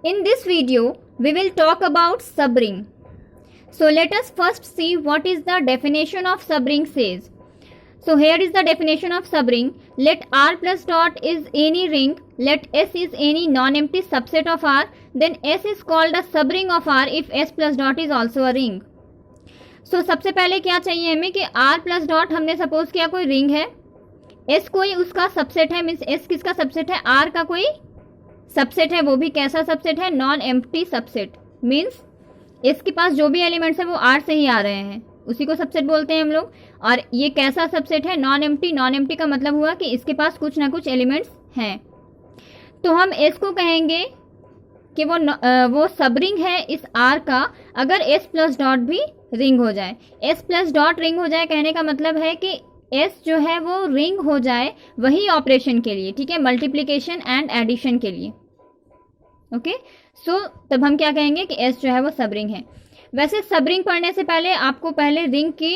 In this video, we will talk about subring. So let us first see what is the definition of subring says. So here is the definition of subring. Let R plus dot is any ring, let S is any non-empty subset of R, then S is called a subring of R if S plus dot is also a ring. So सबसे पहले क्या चाहिए हमें कि R plus dot हमने suppose किया कोई ring है, S कोई उसका सबसेट है, मीन्स S किसका सबसेट है, R का कोई सबसेट है, वो भी कैसा सबसेट है, non empty subset, means S के पास जो भी एलिमेंट्स है वो R से ही आ रहे हैं, उसी को सबसेट बोलते हैं हम लोग। और ये कैसा सबसेट है, नॉन एम्प्टी। नॉन एम्प्टी का मतलब हुआ कि इसके पास कुछ ना कुछ एलिमेंट्स हैं, तो हम S को कहेंगे कि वो सबरिंग है इस R का अगर S प्लस डॉट भी रिंग हो जाए। S प्लस डॉट रिंग हो जाए कहने का मतलब है कि S जो है वो रिंग हो जाए वही ऑपरेशन के लिए, ठीक है, मल्टीप्लिकेशन एंड एडिशन के लिए। ओके, सो तब हम क्या कहेंगे कि S जो है वो सबरिंग है। वैसे सबरिंग पढ़ने से पहले आपको पहले रिंग की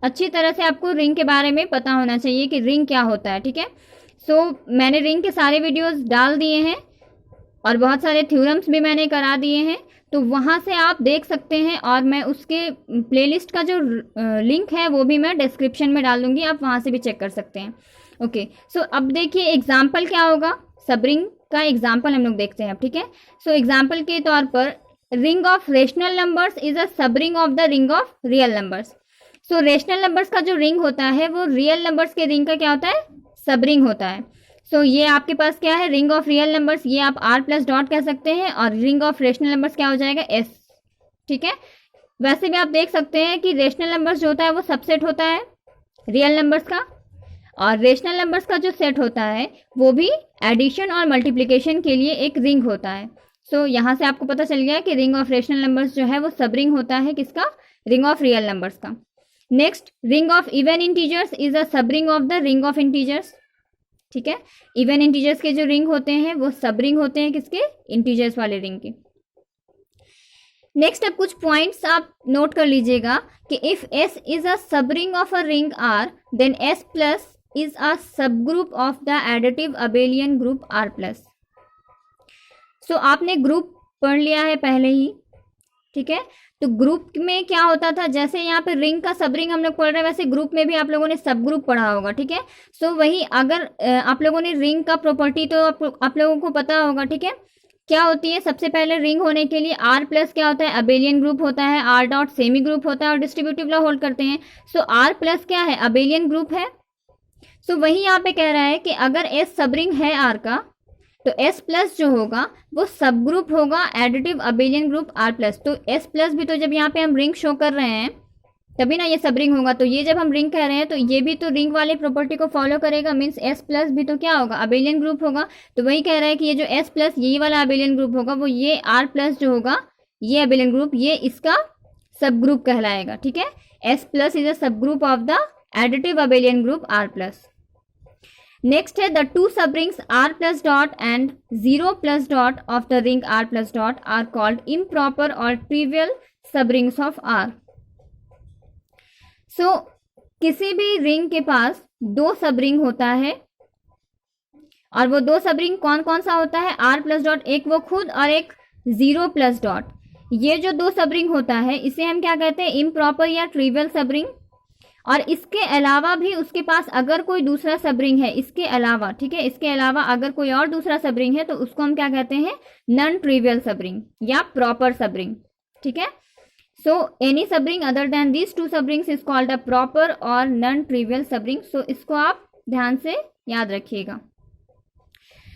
अच्छी तरह से आपको रिंग के बारे में पता होना चाहिए कि रिंग क्या होता है, ठीक है। सो मैंने रिंग के सारे वीडियोस डाल दिए हैं और बहुत सारे थ्योरम्स भी मैंने करा दिए हैं, तो वहाँ से आप देख सकते हैं और मैं उसके प्लेलिस्ट का जो लिंक है वो भी मैं डिस्क्रिप्शन में डाल दूँगी, आप वहाँ से भी चेक कर सकते हैं। ओके, सो अब देखिए एग्जाम्पल क्या होगा, सबरिंग का एग्जाम्पल हम लोग देखते हैं अब, ठीक है। सो एग्जाम्पल के तौर पर ring of rational numbers is a subring of the ring of real numbers. So rational numbers का जो रिंग होता है वो रियल नंबर्स के रिंग का क्या होता है, सबरिंग होता है। सो ये आपके पास क्या है, रिंग ऑफ रियल नंबर्स, ये आप R प्लस डॉट कह सकते हैं, और रिंग ऑफ रेशनल नंबर्स क्या हो जाएगा, S, ठीक है। वैसे भी आप देख सकते हैं कि रेशनल नंबर्स जो होता है वो सबसेट होता है रियल नंबर्स का, और रेशनल नंबर्स का जो सेट होता है वो भी एडिशन और मल्टीप्लिकेशन के लिए एक रिंग होता है। सो यहाँ से आपको पता चल गया कि रिंग ऑफ रेशनल नंबर्स जो है वो सब रिंग होता है किसका, रिंग ऑफ रियल नंबर्स का। Next, ring of even integers is a सब ring of the ring of integers, ठीक है। इवन इंटीजर्स के जो रिंग होते हैं वो सब रिंग होते हैं किसके, इंटीजर्स वाले रिंग के। नेक्स्ट, अब कुछ पॉइंट्स आप नोट कर लीजिएगा कि इफ S इज अ सब ring of a ring R then S plus is a subgroup of the additive abelian group R plus। सो आपने ग्रुप पढ़ लिया है पहले ही, ठीक है। तो ग्रुप में क्या होता था, जैसे यहाँ पे रिंग का सब रिंग हम लोग पढ़ रहे हैं, वैसे ग्रुप में भी आप लोगों ने सब ग्रुप पढ़ा होगा, ठीक है। सो वही अगर आप लोगों ने रिंग का प्रॉपर्टी तो आप लोगों को पता होगा, ठीक है, क्या होती है। सबसे पहले रिंग होने के लिए R प्लस क्या होता है, अबेलियन ग्रुप होता है, R डॉट सेमी ग्रुप होता है और डिस्ट्रीब्यूटिव लॉ होल्ड करते हैं। सो R प्लस क्या है, अबेलियन ग्रुप है। सो वही यहाँ पे कह रहा है कि अगर S सबरिंग है R का तो S प्लस जो होगा वो सब ग्रुप होगा additive abelian group R plus. तो S प्लस भी तो जब यहाँ पे हम रिंग शो कर रहे हैं तभी ना ये सब रिंग होगा, तो ये जब हम रिंग कह रहे हैं तो ये भी तो रिंग वाले प्रॉपर्टी को फॉलो करेगा, मीन्स S प्लस भी तो क्या होगा, अबेलियन ग्रुप होगा। तो वही कह रहा है कि ये जो S प्लस यही वाला अबेलियन ग्रुप होगा वो ये R प्लस जो होगा ये अबेलियन ग्रुप ये इसका सब ग्रुप कहलाएगा, ठीक है। S प्लस इज अ सब group of the additive abelian group R plus. Next है the two sub rings R plus dot and 0 plus dot of the ring R plus dot are called improper और trivial सब rings of R। सो किसी भी ring के पास दो सब ring होता है, और वो दो सब रिंग कौन कौन सा होता है, R प्लस डॉट, एक वो खुद और एक 0 प्लस डॉट। ये जो दो सब रिंग होता है इसे हम क्या कहते हैं, इम्प्रॉपर या ट्रिवियल सब रिंग। और इसके अलावा भी उसके पास अगर कोई दूसरा सब रिंग है इसके अलावा, ठीक है, इसके अलावा अगर कोई और दूसरा सब रिंग है तो उसको हम क्या कहते हैं, नॉन ट्रिवियल सब रिंग या प्रॉपर सब रिंग, ठीक है। So any sub ring other than these two sub rings is called a proper और non trivial sub ring. So इसको आप ध्यान से याद रखिएगा।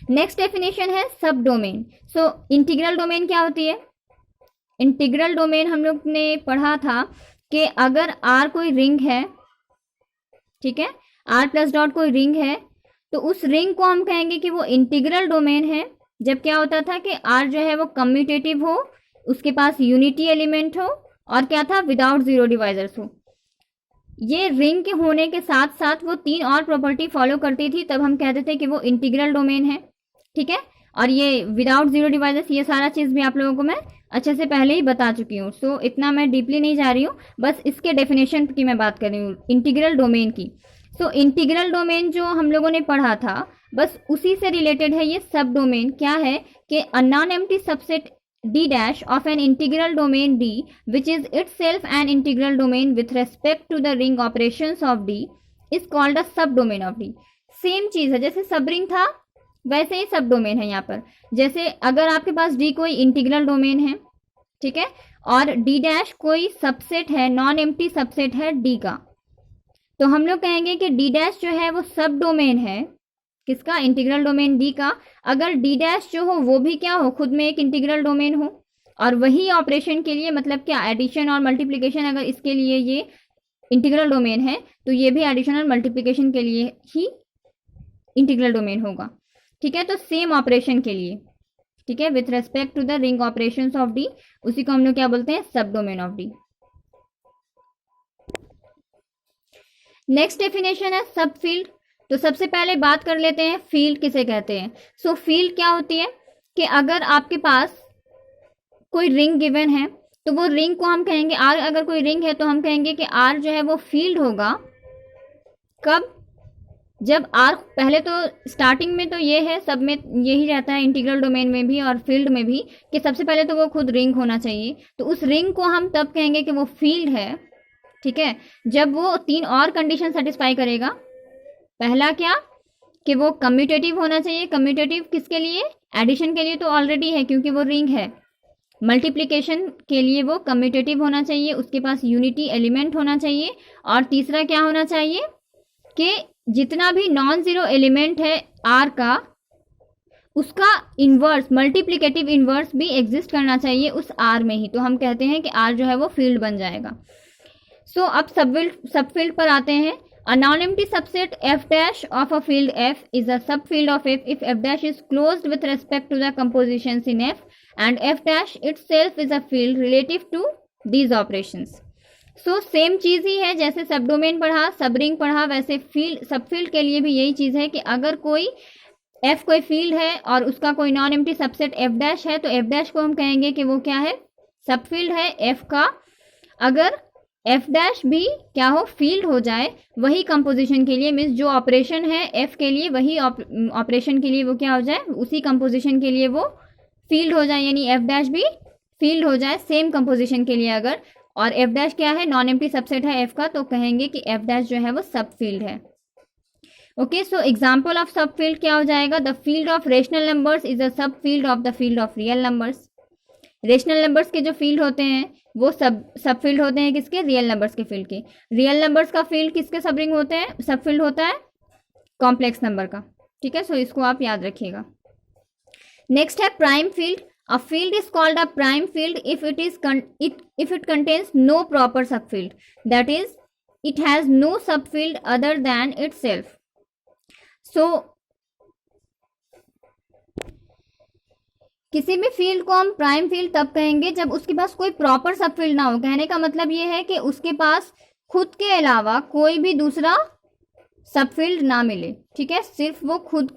नेक्स्ट डेफिनेशन है सब डोमेन। सो इंटीग्रल डोमेन क्या होती है, इंटीग्रल डोमेन हम लोग ने पढ़ा था कि अगर R कोई रिंग है, ठीक है, R प्लस डॉट कोई रिंग है तो उस रिंग को हम कहेंगे कि वो इंटीग्रल डोमेन है जब क्या होता था कि R जो है वो कम्यूटेटिव हो, उसके पास यूनिटी एलिमेंट हो और क्या था, विदाउट जीरो डिवाइजर्स हो। ये रिंग के होने के साथ साथ वो तीन और प्रॉपर्टी फॉलो करती थी, तब हम कहते थे कि वो इंटीग्रल डोमेन है, ठीक है। और ये विदाउट जीरो डिवाइजर्स ये सारा चीज़ भी आप लोगों को मैं अच्छे से पहले ही बता चुकी हूँ। सो इतना मैं डीपली नहीं जा रही हूँ, बस इसके डेफिनेशन की मैं बात कर रही हूँ इंटीग्रल डोमेन की। सो इंटीग्रल डोमेन जो हम लोगों ने पढ़ा था बस उसी से रिलेटेड है ये सब डोमेन। क्या है कि अ non empty subset D dash of an integral domain D which is itself an integral domain with respect to the ring operations of D is called a subdomain of D। Same चीज है, जैसे सब ring था वैसे ही सब domain है यहाँ पर। जैसे अगर आपके पास D कोई इंटीग्रल डोमेन है, ठीक है, और D डैश कोई सबसेट है, नॉन एम्प्टी सबसेट है D का, तो हम लोग कहेंगे कि D डैश जो है वो सब डोमेन है किसका, इंटीग्रल डोमेन D का। अगर D डैश जो हो वो भी क्या हो, खुद में एक इंटीग्रल डोमेन हो, और वही ऑपरेशन के लिए मतलब क्या, एडिशन और मल्टीप्लिकेशन, अगर इसके लिए ये इंटीग्रल डोमेन है तो ये भी एडिशन और मल्टीप्लिकेशन के लिए ही इंटीग्रल डोमेन होगा। ठीक है, तो सेम ऑपरेशन के लिए, ठीक है, with respect to the ring operations of D, उसी को हम लोग क्या बोलते हैं, subdomain of D। Next definition है सब फील्ड। तो सबसे पहले बात कर लेते हैं फील्ड किसे कहते हैं। सो फील्ड क्या होती है कि अगर आपके पास कोई रिंग गिवन है तो वो रिंग को हम कहेंगे R, अगर कोई रिंग है तो हम कहेंगे कि R जो है वो फील्ड होगा। कब, जब R, पहले तो स्टार्टिंग में तो ये है, सब में यही रहता है, इंटीग्रल डोमेन में भी और फील्ड में भी, कि सबसे पहले तो वो खुद रिंग होना चाहिए। तो उस रिंग को हम तब कहेंगे कि वो फील्ड है, ठीक है, जब वो 3 और कंडीशन सेटिस्फाई करेगा। पहला क्या, कि वो कम्यूटेटिव होना चाहिए। कम्यूटेटिव किसके लिए, एडिशन के लिए तो ऑलरेडी है क्योंकि वो रिंग है। मल्टीप्लिकेशन के लिए वो कम्यूटेटिव होना चाहिए, उसके पास यूनिटी एलिमेंट होना चाहिए। और तीसरा क्या होना चाहिए कि जितना भी नॉन जीरो एलिमेंट है R का, उसका इन्वर्स, मल्टीप्लिकेटिव इन्वर्स भी एग्जिस्ट करना चाहिए उस R में ही। तो हम कहते हैं कि R जो है वो फील्ड बन जाएगा। सो अब सब फील्ड पर आते हैं। A non-empty subset f dash of a field f is a subfield of f if f dash is closed with respect to the compositions in f and f dash itself is a field relative to these operations। So same चीज ही है, जैसे सब domain पढ़ा, सब ring पढ़ा, वैसे field, सब field के लिए भी यही चीज है कि अगर कोई f कोई फील्ड है और उसका कोई non empty subset f dash है तो f डैश को हम कहेंगे कि वो क्या है, सब फील्ड है f का। अगर f डैश भी क्या हो, फील्ड हो जाए, वही कंपोजिशन के लिए, मीन्स जो ऑपरेशन है f के लिए वही ऑपरेशन के लिए वो क्या हो जाए, उसी कंपोजिशन के लिए वो फील्ड हो जाए, यानी f डैश भी फील्ड हो जाए सेम कंपोजिशन के लिए अगर। और f डैश क्या है, नॉन एम्प्टी सबसेट है f का, तो कहेंगे कि f डैश जो है वो सब फील्ड है। Okay, so example of sub field क्या हो जाएगा, the field of rational numbers is a sub field of the field of real numbers. Rational numbers के जो फील्ड होते हैं वो सब फील्ड होते हैं किसके, रियल नंबर्स के फील्ड के। रियल नंबर्स का फील्ड किसके सब रिंग होते हैं, सब फील्ड होता है कॉम्प्लेक्स नंबर का। ठीक है, सो इसको आप याद रखिएगा। नेक्स्ट है prime field. A field is called a prime field if it contains no proper sub field, that is it has no sub field other than itself. So किसी भी फील्ड को हम प्राइम फील्ड तब कहेंगे जब उसके पास कोई प्रॉपर सब फील्ड ना हो। कहने का मतलब ये है कि उसके पास खुद के अलावा कोई भी दूसरा सब फील्ड ना मिले। ठीक है, सिर्फ वो खुद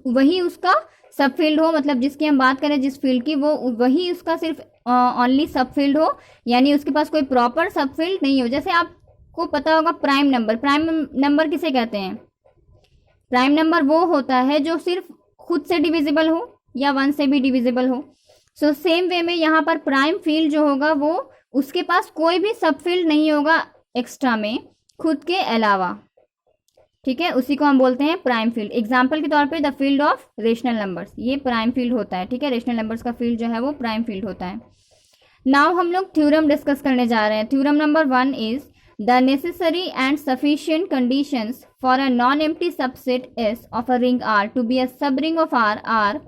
वही उसका सब फील्ड हो, मतलब जिसकी हम बात करें जिस फील्ड की, वो वही उसका सिर्फ ओनली सब फील्ड हो, यानी उसके पास कोई प्रॉपर सब फील्ड नहीं हो। जैसे आपको पता होगा प्राइम नंबर, प्राइम नंबर किसे कहते हैं, प्राइम नंबर वो होता है जो सिर्फ खुद से डिविजिबल हो या 1 से भी डिविजिबल हो। सो सेम वे में यहाँ पर प्राइम फील्ड जो होगा वो उसके पास कोई भी सब फील्ड नहीं होगा एक्स्ट्रा में खुद के अलावा। ठीक है, उसी को हम बोलते हैं प्राइम फील्ड। एग्जाम्पल के तौर पे the field of rational numbers, ये प्राइम फील्ड होता है। ठीक है, रेशनल नंबर्स का फील्ड जो है वो प्राइम फील्ड होता है। नाउ हम लोग थ्योरम डिस्कस करने जा रहे हैं। Theorem number 1 is the necessary and sufficient conditions for a non empty subset S of a ring R to be a सब ring of R R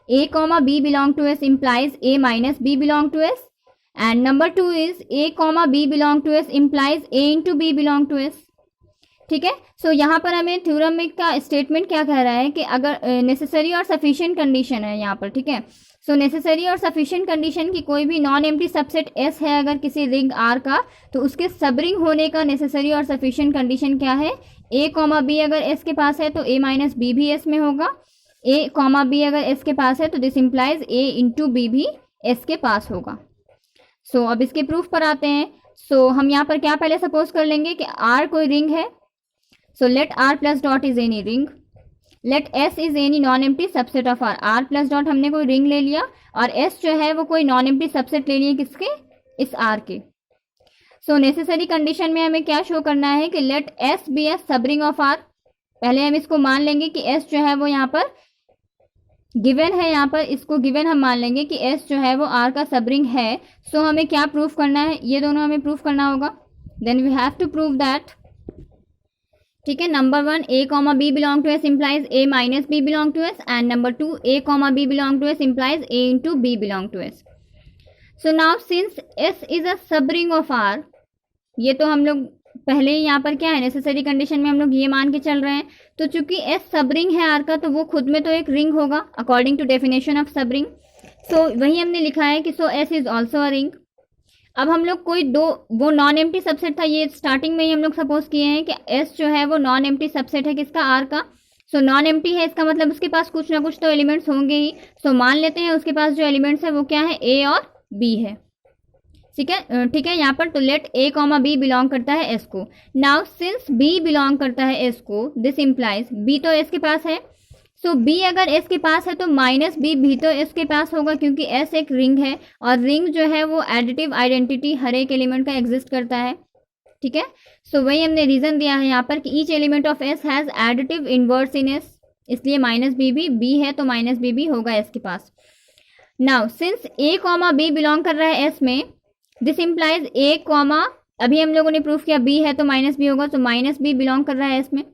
A comma B belong to S implies A minus B belong to S, and number 2 is A comma B belong to S implies A into B belong to S। ठीक है, सो यहाँ पर हमें theorem का statement क्या कह रहा है कि अगर नेसेसरी और सफिशिएंट कंडीशन है यहाँ पर। ठीक है, सो नेसेसरी और सफिशिएंट कंडीशन की कोई भी नॉन एम्प्टी सबसेट S है अगर किसी रिंग R का, तो उसके सब रिंग होने का नेसेसरी और सफिशिएंट कंडीशन क्या है, A कॉमा B अगर S के पास है तो A माइनस B भी S में होगा, A कॉमा B अगर S के पास है तो this implies A into B भी S के पास होगा। सो अब इसके प्रूफ पर आते हैं। सो हम यहाँ पर क्या पहले सपोज कर लेंगे कि R कोई रिंग है। So let R plus dot is any ring. Let S is any non empty subset of R, R plus dot हमने कोई रिंग ले लिया और एस जो है वो कोई नॉन एम्प्टी सबसेट ले लिया किसके, इस आर के। सो नेसेसरी कंडीशन में हमें क्या शो करना है कि लेट एस बी ए सब रिंग ऑफ आर। पहले हम इसको मान लेंगे कि एस जो है वो यहाँ पर गिवन है, यहाँ पर इसको गिवन हम मान लेंगे कि एस जो है वो आर का सब रिंग है। सो हमें क्या प्रूफ करना है, ये दोनों हमें प्रूफ करना होगा। Then we have to prove that, ठीक है, number 1 a comma b belong to s implies a minus b belong to s, and number 2 a comma b belong to s implies a into b belong to s। So now since s is a सब ring of r, ये तो हम लोग पहले ही यहाँ पर क्या है, नेसेसरी कंडीशन में हम लोग ये मान के चल रहे हैं। तो चूंकि s सब रिंग है r का, तो वो खुद में तो एक रिंग होगा अकॉर्डिंग टू डेफिनेशन ऑफ सब रिंग। सो वही हमने लिखा है कि सो s is also a ring. अब हम लोग कोई दो, वो नॉन एम्प्टी सबसेट था, ये स्टार्टिंग में ही हम लोग सपोज किए हैं कि s जो है वो नॉन एम्प्टी सबसेट है किसका, r का। सो नॉन एम्प्टी है, इसका मतलब उसके पास कुछ ना कुछ तो एलिमेंट्स होंगे ही। सो मान लेते हैं उसके पास जो एलिमेंट्स है वो क्या है, a और b है, ठीक है, ठीक है यहाँ पर। तो let a comma b belong करता है s को। नाउ सिंस b बिलोंग करता है s को, दिस इम्प्लाइज b तो s के पास है। सो b अगर s के पास है तो माइनस b भी तो s के पास होगा, क्योंकि s एक रिंग है और रिंग जो है वो एडिटिव आइडेंटिटी हर एक एलिमेंट का एग्जिस्ट करता है, ठीक है। सो वही हमने रीजन दिया है यहाँ पर कि each element of s has additive inverse in s, इसलिए माइनस b भी b है तो माइनस b भी होगा s के पास। Now since a comma b belong कर रहा है s में, दिस इम्प्लाइज a कॉमा, अभी हम लोगों ने प्रूफ किया b है तो माइनस b होगा, तो माइनस b बिलोंग कर रहा है s में।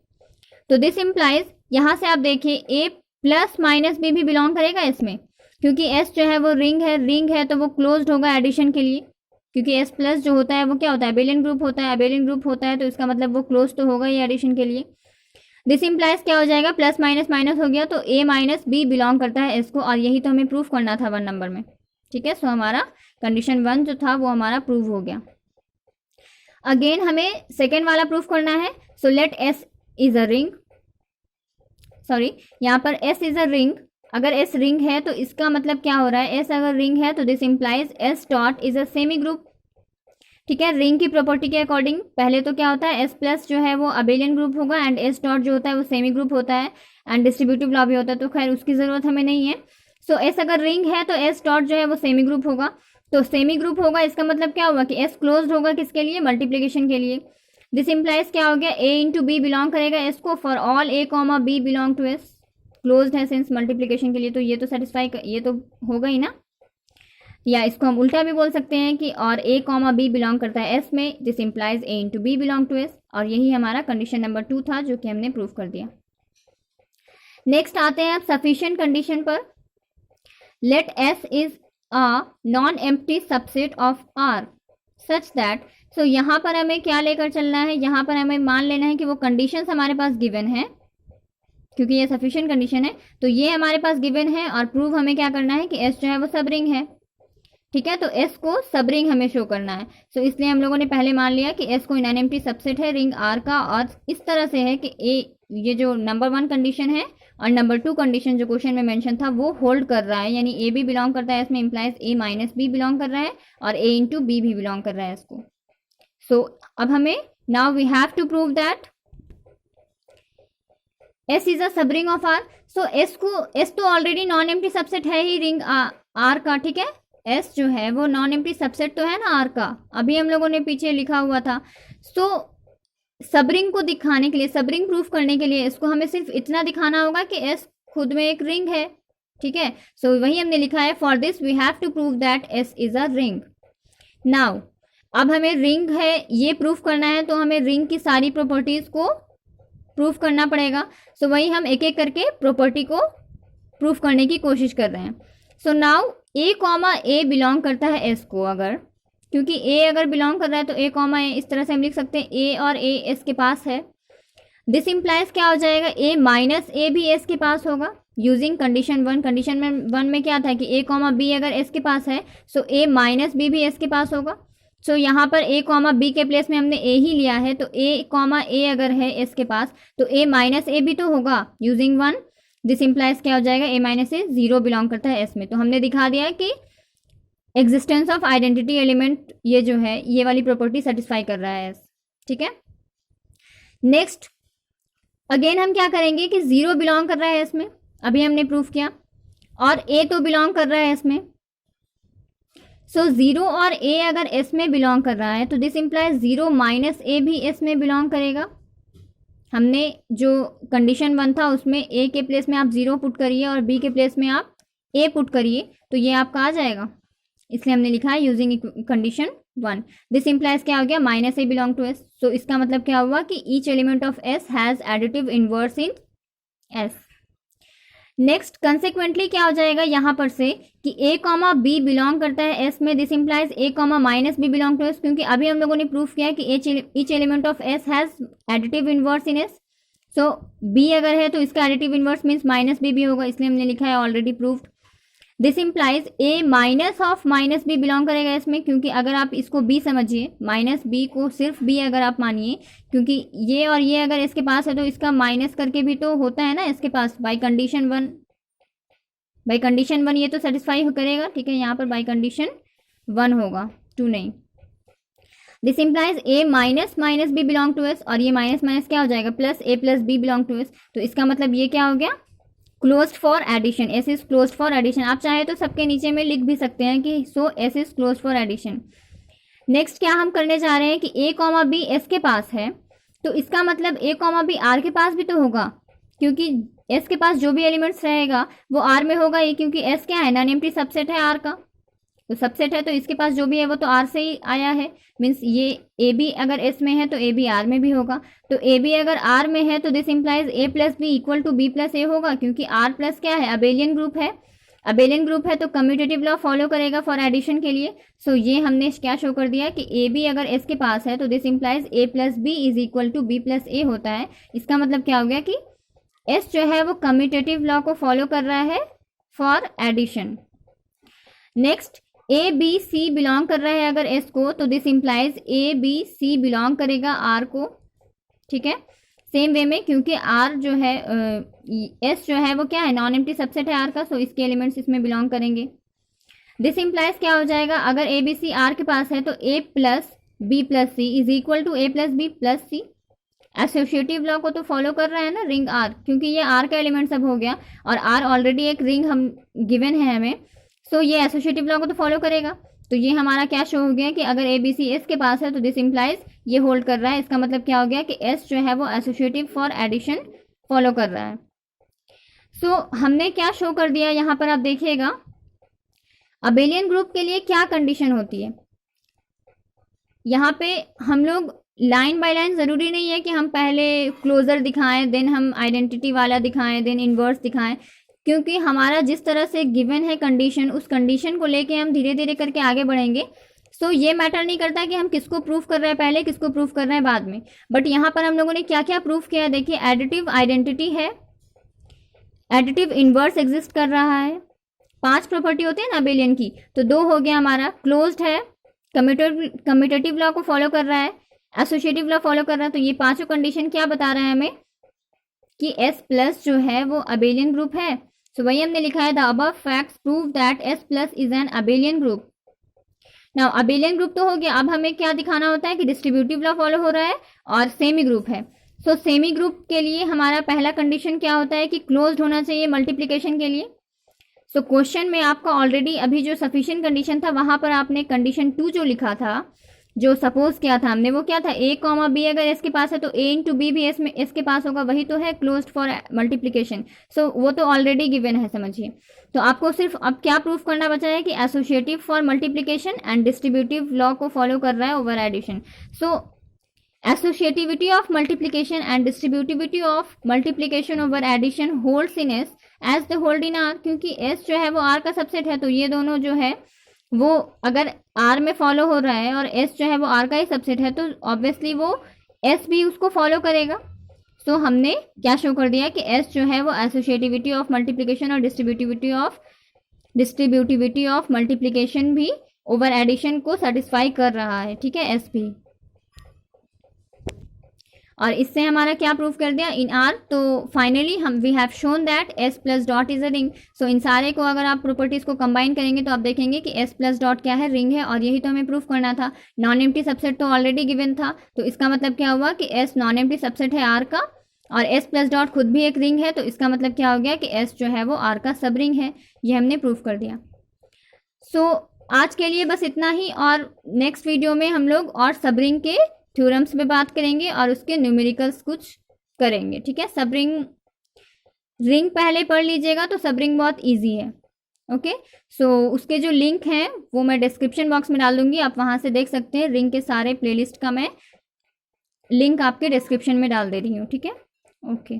तो दिस इम्प्लाइज, यहाँ से आप देखिए a प्लस माइनस b भी बिलोंग करेगा इसमें, क्योंकि s जो है वो रिंग है तो वो क्लोज्ड होगा एडिशन के लिए, क्योंकि s प्लस जो होता है वो क्या होता है, अबेलियन ग्रुप होता है। अबेलियन ग्रुप होता है तो इसका मतलब वो क्लोज तो होगा ही एडिशन के लिए। दिस इम्प्लाइज क्या हो जाएगा, प्लस माइनस माइनस हो गया, तो a माइनस b बिलोंग करता है s को, और यही तो हमें प्रूफ करना था 1 नंबर में, ठीक है। सो हमारा कंडीशन 1 जो था वो हमारा प्रूव हो गया। अगेन हमें सेकेंड वाला प्रूफ करना है। So late s is a ring, sorry यहाँ पर s इज अ रिंग। अगर s रिंग है तो इसका मतलब क्या हो रहा है, s अगर रिंग है तो this implies s dot is a semi group, ठीक है। रिंग की प्रॉपर्टी के अकॉर्डिंग पहले तो क्या होता है, s प्लस जो है वो अबेलियन ग्रुप होगा एंड s डॉट जो होता है वो सेमी ग्रुप होता है एंड डिस्ट्रीब्यूटिव लॉ भी होता है, तो खैर उसकी ज़रूरत हमें नहीं है। सो s अगर रिंग है तो s डॉट जो है वो सेमी ग्रुप होगा, तो सेमी ग्रुप होगा इसका मतलब क्या होगा कि s क्लोज्ड होगा किसके लिए, मल्टीप्लिकेशन के लिए। दिस इम्प्लाइज क्या हो गया, a इंटू बी बिलोंग करेगा s को for all a comma b belong to s, closed है सिंस मल्टीप्लिकेशन के लिए, तो ये तो सेटिस्फाई, ये तो होगा ही ना। या इसको हम उल्टा भी बोल सकते हैं कि और a कॉमा b बिलोंग करता है s में, this implies a into B belong to s, और यही हमारा कंडीशन नंबर 2 था जो कि हमने प्रूव कर दिया। नेक्स्ट आते हैं अब सफिशिएंट कंडीशन पर। Let s is a non empty subset of r such that, so यहाँ पर हमें क्या लेकर चलना है, यहाँ पर हमें मान लेना है कि वो कंडीशंस हमारे पास गिवन है, क्योंकि ये सफिशिएंट कंडीशन है तो ये हमारे पास गिवन है, और प्रूव हमें क्या करना है कि s जो है वो सब रिंग है, ठीक है। तो s को सब रिंग हमें शो करना है। सो इसलिए हम लोगों ने पहले मान लिया कि s कोई नॉन एम्प्टी सबसेट है रिंग r का, और इस तरह से है कि ये जो नंबर 1 कंडीशन है और नंबर 2 कंडीशन जो क्वेश्चन में मेंशन था वो होल्ड कर रहा है, यानी a भी बिलोंग करता है इसमें, implies a minus b belong कर रहा है और a इंटू b भी बिलोंग कर रहा है इसको। सो अब हमें now we have to prove that s is a सब ring of r। So s तो ऑलरेडी नॉन एम्प्टी सबसेट है ही रिंग r का, ठीक है। s जो है वो नॉन एम्प्टी सबसेट तो है ना r का, अभी हम लोगों ने पीछे लिखा हुआ था। सो सब रिंग को दिखाने के लिए, सब रिंग प्रूफ करने के लिए इसको हमें सिर्फ इतना दिखाना होगा कि s खुद में एक रिंग है, ठीक है। सो वही हमने लिखा है, for this we have to prove that s is a ring. Now अब हमें रिंग है ये प्रूफ करना है, तो हमें रिंग की सारी प्रॉपर्टीज को प्रूफ करना पड़ेगा। सो वही हम एक एक करके प्रॉपर्टी को प्रूफ करने की कोशिश कर रहे हैं। So now a comma a belong करता है s को, अगर क्योंकि a अगर बिलोंग कर रहा है तो a कॉमा a, इस तरह से हम लिख सकते हैं a और a s के पास है। दिस इम्प्लाइज क्या हो जाएगा, a माइनस a भी s के पास होगा यूजिंग कंडीशन 1। कंडीशन 1 में क्या था कि a कॉमा b अगर s के पास है सो a माइनस b भी s के पास होगा। सो यहाँ पर a कॉमा b के प्लेस में हमने a ही लिया है, तो a कॉमा a अगर है s के पास तो a माइनस a भी तो होगा यूजिंग 1। दिस इम्प्लाइज क्या हो जाएगा, a माइनस a 0 बिलोंग करता है s में। तो हमने दिखा दिया है कि एग्जिस्टेंस ऑफ आइडेंटिटी एलिमेंट ये जो है ये वाली प्रॉपर्टी सेटिस्फाई कर रहा है s, ठीक है। नेक्स्ट अगेन हम क्या करेंगे कि 0 बिलोंग कर रहा है इसमें, अभी हमने प्रूफ किया, और ए तो बिलोंग कर रहा है इसमें। सो 0 और ए अगर एस में बिलोंग कर रहा है तो दिस इंप्लाइज 0 माइनस ए भी एस में बिलोंग करेगा। हमने जो कंडीशन 1 था उसमें ए के प्लेस में आप 0 पुट करिए और बी के प्लेस में आप ए पुट करिए, तो ये आपका आ जाएगा, इसलिए हमने लिखा है यूजिंग कंडीशन 1। दिस इंप्लाइज क्या हो गया, minus A belong to S. So इसका मतलब क्या हुआ कि each element of S has additive inverse in S. Next consequently क्या हो जाएगा यहाँ पर से कि ए कॉमा बी बिलोंग करता है एस में, this implies A comma minus B belong to S, क्योंकि अभी हम लोगों ने प्रूफ किया कि each element of S has additive inverse in S. So B अगर है तो इसका additive inverse means minus B भी होगा, इसलिए हमने लिखा है already proofed. This implies A minus of minus B belong करेगा इसमें, क्योंकि अगर आप इसको बी समझिए, माइनस बी को सिर्फ बी अगर आप मानिए, क्योंकि ये और ये अगर इसके पास है तो इसका माइनस करके भी तो होता है ना इसके पास, बाई कंडीशन वन ये तो सेटिस्फाई करेगा, ठीक है, यहाँ पर बाई कंडीशन 1 होगा, 2 नहीं। This implies A minus minus B belong to S, और ये माइनस माइनस क्या हो जाएगा, plus A plus B belong to S. तो इसका मतलब ये क्या हो गया, closed for addition, S is closed for addition. आप चाहे तो सबके नीचे में लिख भी सकते हैं कि so S is closed for addition. Next क्या हम करने जा रहे हैं कि ए कॉमा बी एस के पास है, तो इसका मतलब ए कॉमा बी आर के पास भी तो होगा, क्योंकि एस के पास जो भी एलिमेंट्स रहेगा वो आर में होगा ही, क्योंकि एस क्या है, नॉन एम्प्टी सबसेट है आर का, तो सबसेट है तो इसके पास जो भी है वो तो आर से ही आया है। मीन्स ये ए बी अगर एस में है तो ए बी आर में भी होगा, तो ए बी अगर आर में है तो this implies A plus B equal to B plus A होगा, क्योंकि आर प्लस क्या है, अबेलियन ग्रुप है, अबेलियन ग्रुप है तो कम्यूटेटिव लॉ फॉलो करेगा फॉर एडिशन के लिए। सो ये हमने क्या शो कर दिया कि ए बी अगर एस के पास है तो this implies A plus B is equal to B plus A होता है। इसका मतलब क्या हो गया कि एस जो है वो कम्यूटेटिव लॉ को फॉलो कर रहा है for addition. Next A B C belong कर रहा है अगर एस को, तो this implies A B C belong करेगा आर को, ठीक है, सेम वे में, क्योंकि आर जो है एस जो है वो क्या है, नॉन एम्प्टी सबसेट है आर का, सो इसके एलिमेंट्स इसमें बिलोंग करेंगे। दिस इंप्लाइज क्या हो जाएगा, अगर ए बी सी आर के पास है तो A plus B plus C is equal to A plus B plus C. Associative law को तो फॉलो कर रहा है ना रिंग आर, क्योंकि ये आर का एलिमेंट सब हो गया और आर ऑलरेडी एक रिंग हम गिवन है हमें, सो ये एसोसिएटिव लॉ को तो फॉलो करेगा। तो ये हमारा क्या शो हो गया कि अगर ए बी सी एस के पास है तो दिस इंप्लाइज ये होल्ड कर रहा है। इसका मतलब क्या हो गया कि एस जो है वो एसोसिएटिव फॉर एडिशन फॉलो कर रहा है। सो हमने क्या शो कर दिया यहाँ पर, आप देखिएगा अबेलियन ग्रुप के लिए क्या कंडीशन होती है। यहाँ पे हम लोग लाइन बाय लाइन, ज़रूरी नहीं है कि हम पहले क्लोजर दिखाएं देन हम आइडेंटिटी वाला दिखाएं देन इनवर्स दिखाएं, क्योंकि हमारा जिस तरह से गिवन है कंडीशन, उस कंडीशन को लेके हम धीरे धीरे करके आगे बढ़ेंगे। सो ये मैटर नहीं करता कि हम किसको प्रूफ कर रहे हैं पहले, किसको प्रूफ कर रहे हैं बाद में। बट यहाँ पर हम लोगों ने क्या क्या प्रूफ किया, देखिए एडिटिव आइडेंटिटी है, एडिटिव इनवर्स एग्जिस्ट कर रहा है, 5 प्रॉपर्टी होती है ना अबेलियन की, तो 2 हो गया हमारा, क्लोज्ड है, कम्यूटेटिव लॉ को फॉलो कर रहा है, एसोसिएटिव लॉ फॉलो कर रहा है। तो ये पांचों कंडीशन क्या बता रहा है हमें कि एस प्लस जो है वो अबेलियन ग्रुप है। सो वही हमने लिखा है the above facts prove that S plus is an abelian group. Now abelian group तो हो गया, अब हमें क्या दिखाना होता है कि डिस्ट्रीब्यूटिव लॉ फॉलो हो रहा है और सेमी ग्रुप है। सो सेमी ग्रुप के लिए हमारा पहला कंडीशन क्या होता है कि क्लोज्ड होना चाहिए मल्टीप्लिकेशन के लिए। सो क्वेश्चन में आपका ऑलरेडी अभी जो सफिशिएंट कंडीशन था वहां पर आपने कंडीशन 2 जो लिखा था, जो सपोज किया था हमने, वो क्या था, ए कॉमा बी अगर एस के पास है तो ए इंटू बी भी एस में एस के पास होगा, वही तो है क्लोज्ड फॉर मल्टीप्लिकेशन। सो वो तो ऑलरेडी गिवन है, समझिए। तो आपको सिर्फ अब क्या प्रूफ करना बचा है कि associative for multiplication and distributive law को फॉलो कर रहा है over addition. So associativity of multiplication and distributivity of multiplication over addition holds in S as the hold in R, क्योंकि एस जो है वो आर का सबसेट है, तो ये दोनों जो है वो अगर आर में फॉलो हो रहा है और एस जो है वो आर का ही सबसेट है, तो ऑब्वियसली वो एस भी उसको फॉलो करेगा। सो हमने क्या शो कर दिया कि एस जो है वो एसोसिएटिविटी ऑफ मल्टीप्लिकेशन और डिस्ट्रीब्यूटिविटी ऑफ मल्टीप्लिकेशन भी ओवर एडिशन को सेटिस्फाई कर रहा है, ठीक है, एस भी। और इससे हमारा क्या प्रूफ कर दिया इन आर, तो फाइनली हम we have shown that S plus dot is a ring. So इन सारे को अगर आप प्रॉपर्टीज को कंबाइन करेंगे तो आप देखेंगे कि एस प्लस डॉट क्या है, रिंग है, और यही तो हमें प्रूफ करना था। नॉन एम्प्टी सबसेट तो ऑलरेडी गिवन था, तो इसका मतलब क्या हुआ कि एस नॉन एम्प्टी सबसेट है आर का, और एस प्लस डॉट खुद भी एक रिंग है, तो इसका मतलब क्या हो गया कि एस जो है वो आर का सब रिंग है। ये हमने प्रूव कर दिया। सो आज के लिए बस इतना ही, और नेक्स्ट वीडियो में हम लोग और सब रिंग के थ्योरम्स पे बात करेंगे और उसके न्यूमेरिकल्स कुछ करेंगे। ठीक है, सब रिंग पहले पढ़ लीजिएगा, तो सब रिंग बहुत ईजी है। ओके, सो उसके जो लिंक हैं वो मैं डिस्क्रिप्शन बॉक्स में डाल दूंगी, आप वहाँ से देख सकते हैं। रिंग के सारे प्लेलिस्ट का मैं लिंक आपके डिस्क्रिप्शन में डाल दे रही हूँ। ठीक है, ओके।